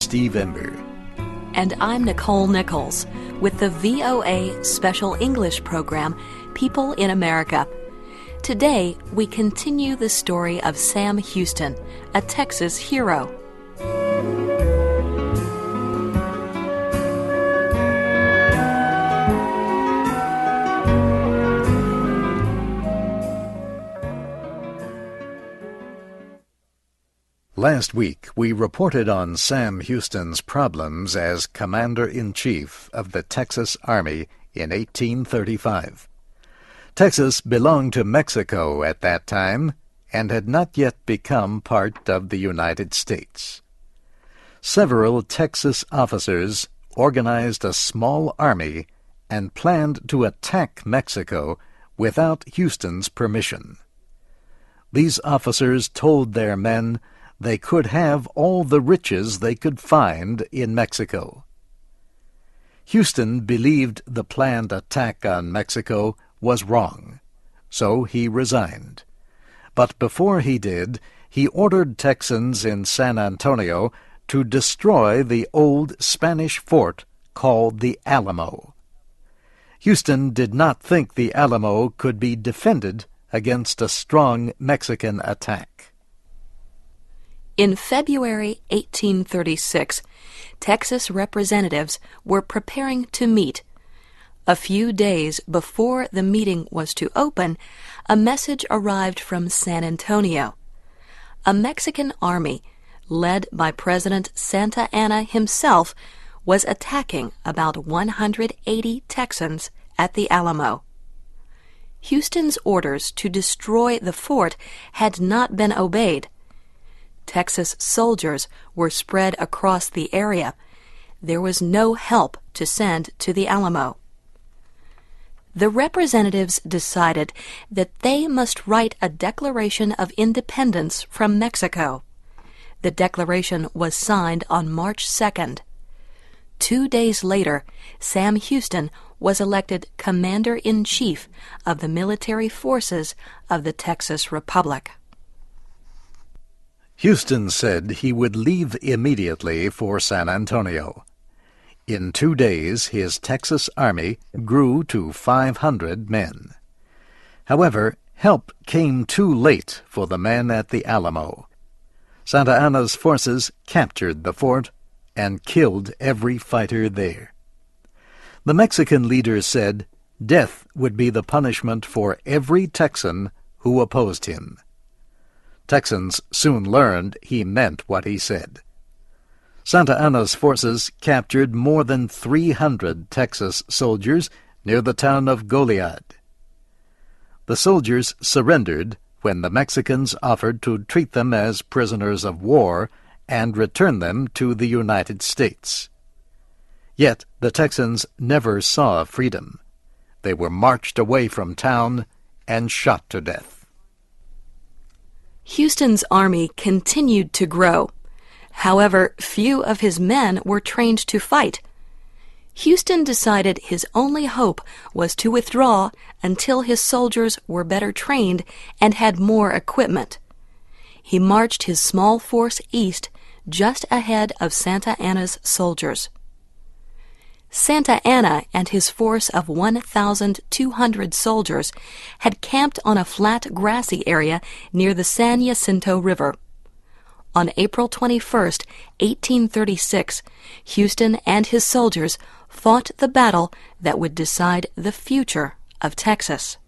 Steve Ember. And I'm Nicole Nichols with the VOA Special English program, People in America. Today, we continue the story of Sam Houston, a Texas hero. Last week, we reported on Sam Houston's problems as Commander-in-Chief of the Texas Army in 1835. Texas belonged to Mexico at that time and had not yet become part of the United States. Several Texas officers organized a small army and planned to attack Mexico without Houston's permission. These officers told their men they could have all the riches they could find in Mexico. Houston believed the planned attack on Mexico was wrong, so he resigned. But before he did, he ordered Texans in San Antonio to destroy the old Spanish fort called the Alamo. Houston did not think the Alamo could be defended against a strong Mexican attack. In February 1836, Texas representatives were preparing to meet. A few days before the meeting was to open, a message arrived from San Antonio. A Mexican army, led by President Santa Anna himself, was attacking about 180 Texans at the Alamo. Houston's orders to destroy the fort had not been obeyed. Texas soldiers were spread across the area. There was no help to send to the Alamo. The representatives decided that they must write a Declaration of Independence from Mexico. The declaration was signed on March 2nd. 2 days later, Sam Houston was elected Commander-in-Chief of the military forces of the Texas Republic. Houston said he would leave immediately for San Antonio. In 2 days, his Texas Army grew to 500 men. However, help came too late for the men at the Alamo. Santa Anna's forces captured the fort and killed every fighter there. The Mexican leader said death would be the punishment for every Texan who opposed him. Texans soon learned he meant what he said. Santa Anna's forces captured more than 300 Texas soldiers near the town of Goliad. The soldiers surrendered when the Mexicans offered to treat them as prisoners of war and return them to the United States. Yet the Texans never saw freedom. They were marched away from town and shot to death. Houston's army continued to grow. However, few of his men were trained to fight. Houston decided his only hope was to withdraw until his soldiers were better trained and had more equipment. He marched his small force east, just ahead of Santa Anna's soldiers. Santa Anna and his force of 1,200 soldiers had camped on a flat grassy area near the San Jacinto River. On April 21, 1836, Houston and his soldiers fought the battle that would decide the future of Texas.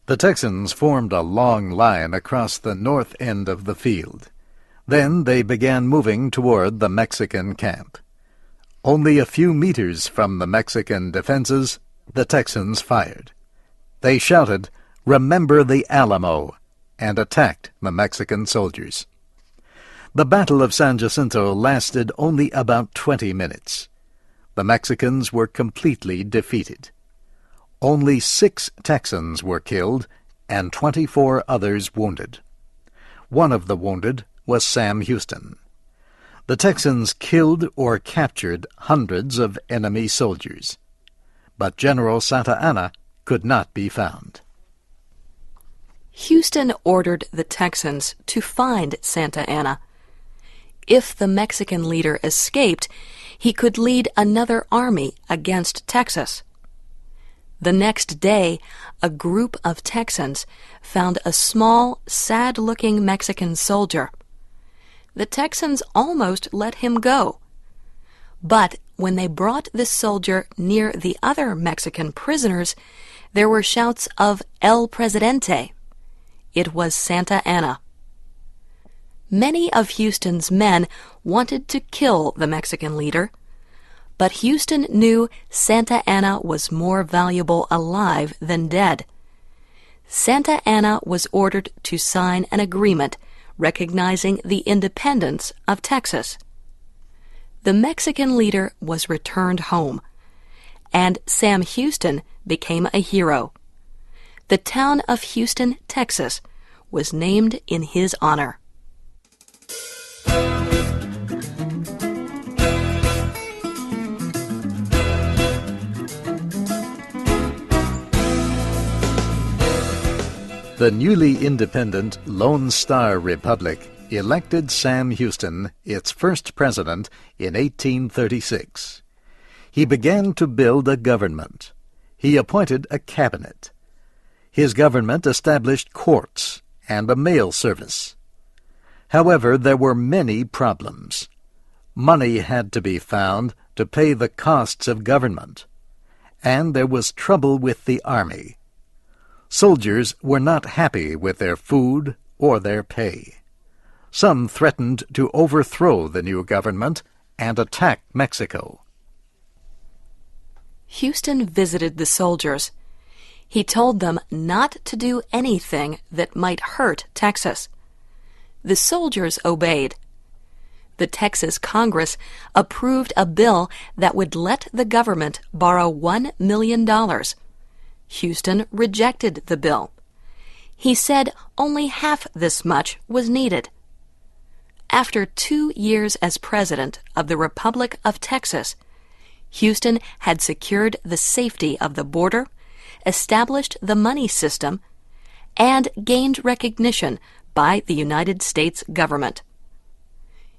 The Texans formed a long line across the north end of the field. Then they began moving toward the Mexican camp. Only a few meters from the Mexican defenses, the Texans fired. They shouted, "Remember the Alamo," and attacked the Mexican soldiers. The Battle of San Jacinto lasted only about 20 minutes. The Mexicans were completely defeated. Only 6 Texans were killed and 24 others wounded. One of the wounded was Sam Houston. The Texans killed or captured hundreds of enemy soldiers. But General Santa Anna could not be found. Houston ordered the Texans to find Santa Anna. If the Mexican leader escaped, he could lead another army against Texas. The next day, a group of Texans found a small, sad-looking Mexican soldier. The Texans almost let him go. But when they brought this soldier near the other Mexican prisoners, there were shouts of El Presidente. It was Santa Anna. Many of Houston's men wanted to kill the Mexican leader, but Houston knew Santa Anna was more valuable alive than dead. Santa Anna was ordered to sign an agreement recognizing the independence of Texas. The Mexican leader was returned home, and Sam Houston became a hero. The town of Houston, Texas, was named in his honor. The newly independent Lone Star Republic elected Sam Houston its first president in 1836. He began to build a government. He appointed a cabinet. His government established courts and a mail service. However, there were many problems. Money had to be found to pay the costs of government, and there was trouble with the army. Soldiers were not happy with their food or their pay. Some threatened to overthrow the new government and attack Mexico. Houston visited the soldiers. He told them not to do anything that might hurt Texas. The soldiers obeyed. The Texas Congress approved a bill that would let the government borrow $1 million. Houston rejected the bill. He said only half this much was needed. After 2 years as president of the Republic of Texas, Houston had secured the safety of the border, established the money system, and gained recognition by the United States government.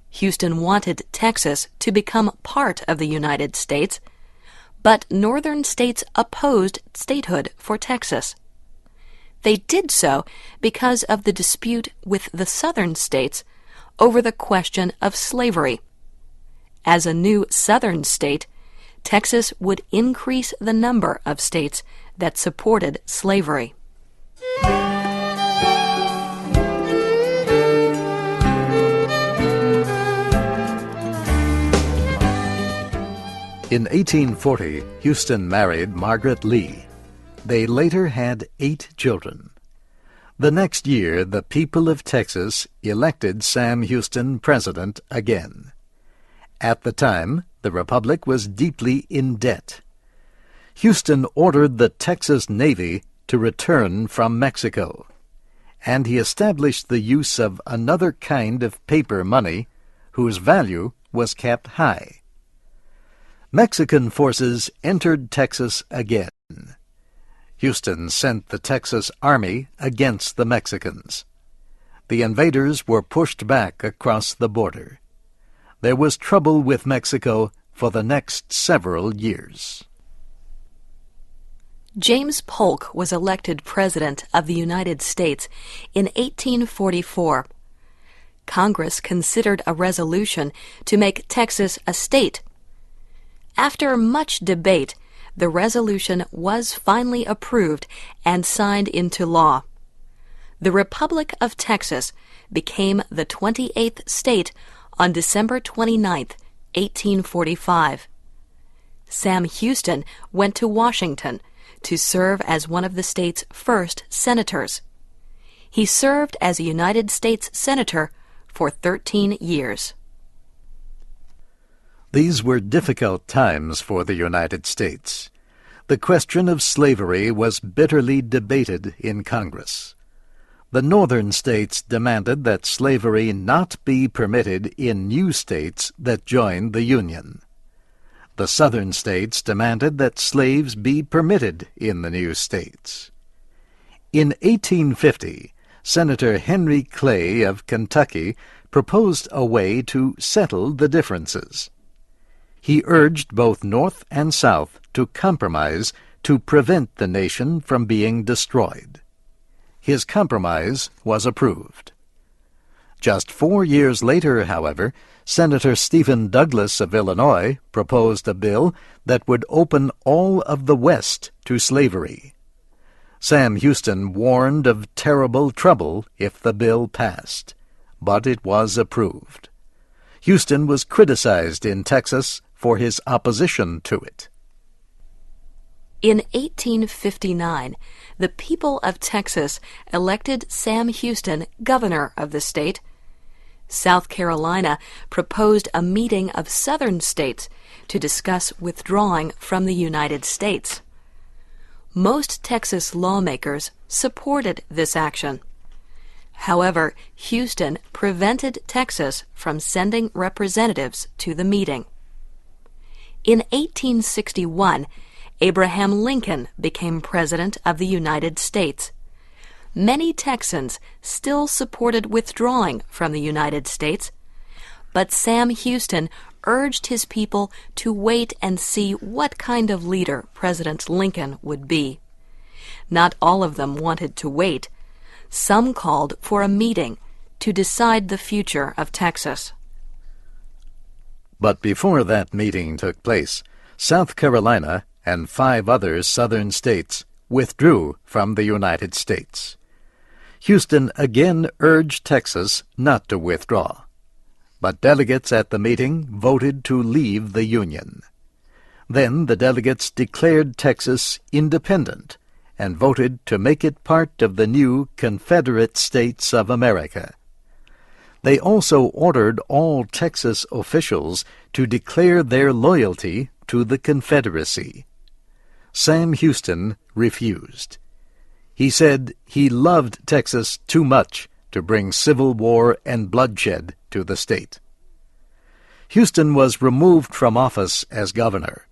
Houston wanted Texas to become part of the United States, but northern states opposed statehood for Texas. They did so because of the dispute with the southern states over the question of slavery. As a new southern state, Texas would increase the number of states that supported slavery. In 1840, Houston married Margaret Lee. They later had 8 children. The next year, the people of Texas elected Sam Houston president again. At the time, the Republic was deeply in debt. Houston ordered the Texas Navy to return from Mexico, and he established the use of another kind of paper money whose value was kept high. Mexican forces entered Texas again. Houston sent the Texas Army against the Mexicans. The invaders were pushed back across the border. There was trouble with Mexico for the next several years. James Polk was elected President of the United States in 1844. Congress considered a resolution to make Texas a state. After much debate, the resolution was finally approved and signed into law. The Republic of Texas became the 28th state on December 29, 1845. Sam Houston went to Washington to serve as one of the state's first senators. He served as a United States Senator for 13 years. These were difficult times for the United States. The question of slavery was bitterly debated in Congress. The northern states demanded that slavery not be permitted in new states that joined the Union. The southern states demanded that slaves be permitted in the new states. In 1850, Senator Henry Clay of Kentucky proposed a way to settle the differences. He urged both North and South to compromise to prevent the nation from being destroyed. His compromise was approved. Just 4 years later, however, Senator Stephen Douglas of Illinois proposed a bill that would open all of the West to slavery. Sam Houston warned of terrible trouble if the bill passed, but it was approved. Houston was criticized in Texas for his opposition to it. In 1859, the people of Texas elected Sam Houston governor of the state. South Carolina proposed a meeting of southern states to discuss withdrawing from the United States. Most Texas lawmakers supported this action. However, Houston prevented Texas from sending representatives to the meeting. In 1861, Abraham Lincoln became President of the United States. Many Texans still supported withdrawing from the United States, but Sam Houston urged his people to wait and see what kind of leader President Lincoln would be. Not all of them wanted to wait. Some called for a meeting to decide the future of Texas. But before that meeting took place, South Carolina and 5 other southern states withdrew from the United States. Houston again urged Texas not to withdraw, but delegates at the meeting voted to leave the Union. Then the delegates declared Texas independent and voted to make it part of the new Confederate States of America. They also ordered all Texas officials to declare their loyalty to the Confederacy. Sam Houston refused. He said he loved Texas too much to bring civil war and bloodshed to the state. Houston was removed from office as governor.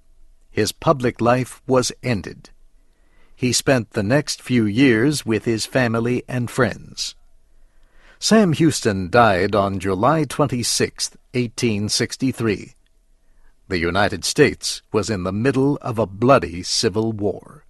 His public life was ended. He spent the next few years with his family and friends. Sam Houston died on July 26, 1863. The United States was in the middle of a bloody civil war.